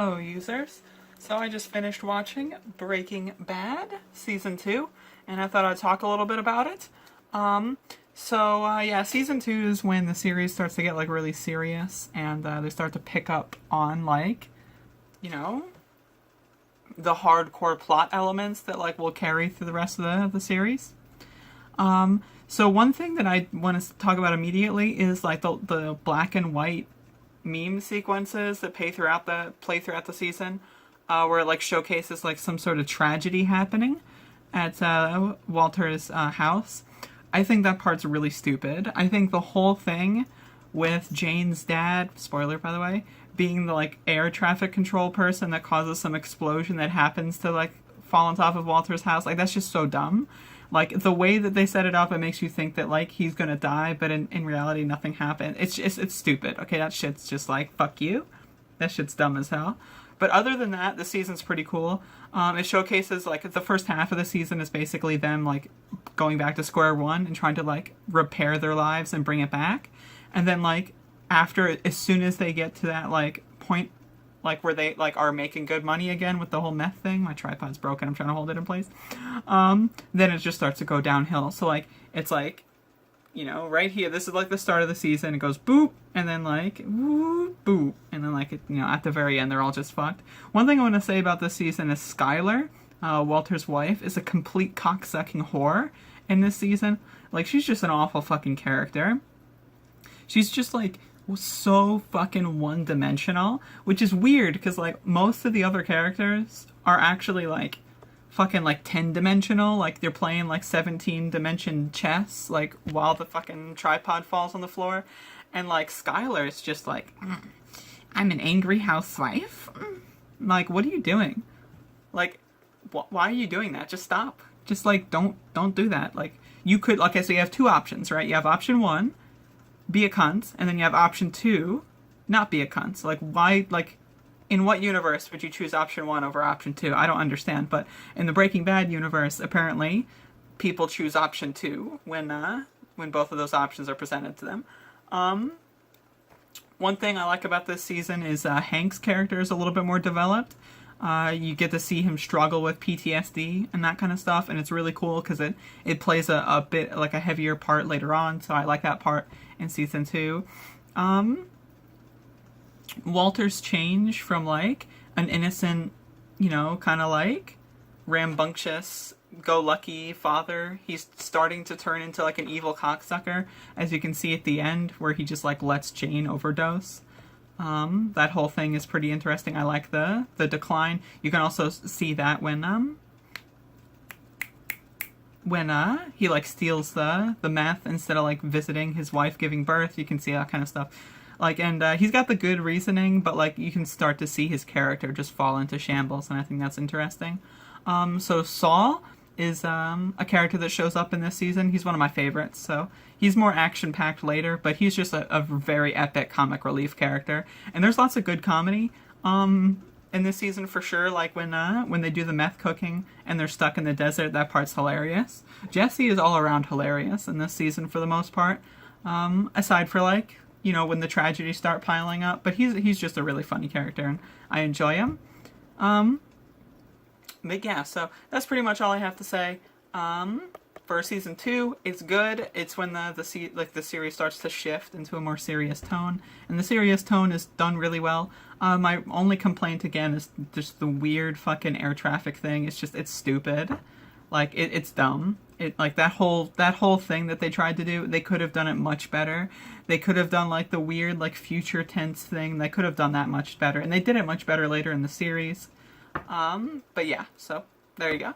Hello, users. So I just finished watching Breaking Bad Season 2, and I thought I'd talk a little bit about it. Yeah, Season 2 is when the series starts to get, like, really serious, and they start to pick up on, like, you know, the hardcore plot elements that, like, will carry through the rest of the series. So one thing that I want to talk about immediately is, like, the black and white meme sequences that play throughout the season, where it like showcases like some sort of tragedy happening at Walter's house. I think that part's really stupid. I think the whole thing with Jane's dad, spoiler by the way, being the like air traffic control person that causes some explosion that happens to like fall on top of Walter's house, like that's just so dumb. Like, the way that they set it up, it makes you think that, like, he's gonna die, but in reality, nothing happened. It's stupid, okay? That shit's just like, fuck you. That shit's dumb as hell. But other than that, the season's pretty cool. It showcases, like, the first half of the season is basically them, like, going back to square one and trying to, like, repair their lives and bring it back. And then, like, as soon as they get to that, like, point, like, where they, like, are making good money again with the whole meth thing. My tripod's broken. I'm trying to hold it in place. Then it just starts to go downhill. So, like, it's, like, you know, right here, this is, like, the start of the season. It goes boop, and then, like, woo, boop. And then, like, at the very end, they're all just fucked. One thing I want to say about this season is Skylar, Walter's wife, is a complete cocksucking whore in this season. Like, she's just an awful fucking character. She's just, like, so fucking one-dimensional, which is weird because like most of the other characters are actually like fucking like 10-dimensional, like they're playing like 17-dimension chess, like while the fucking tripod falls on the floor. And like Skylar is just like, I'm an angry housewife. Like, what are you doing? Like, why are you doing that? Just stop. Just like don't do that. Like, you could, okay, so you have two options, right? You have option one, be a cunt, and then you have option two, not be a cunt. So, like, why, like, in what universe would you choose option one over option two? I don't understand, but in the Breaking Bad universe, apparently, people choose option two when both of those options are presented to them. One thing I like about this season is Hank's character is a little bit more developed. You get to see him struggle with PTSD and that kind of stuff, and it's really cool because it plays a bit like a heavier part later on, so I like that part in season 2. Walter's change from like an innocent, you know, kind of like rambunctious, go-lucky father, he's starting to turn into like an evil cocksucker, as you can see at the end where he just like lets Jane overdose. That whole thing is pretty interesting. I like the decline. You can also see that when he like steals the meth instead of like visiting his wife giving birth. You can see that kind of stuff. Like, and he's got the good reasoning, but like you can start to see his character just fall into shambles, and I think that's interesting. So Saul is a character that shows up in this season. He's one of my favorites, so he's more action-packed later, but he's just a very epic comic relief character. And there's lots of good comedy in this season for sure, like when they do the meth cooking and they're stuck in the desert, that part's hilarious. Jesse is all around hilarious in this season for the most part, aside for like, you know, when the tragedies start piling up, but he's just a really funny character and I enjoy him. But yeah, so that's pretty much all I have to say. For season 2, it's good. It's when the series starts to shift into a more serious tone, and the serious tone is done really well. My only complaint again is just the weird fucking air traffic thing. It's stupid. Like it's dumb. Like that whole thing that they tried to do, they could have done it much better. They could have done like the weird like future tense thing. They could have done that much better, and they did it much better later in the series. But yeah, so there you go.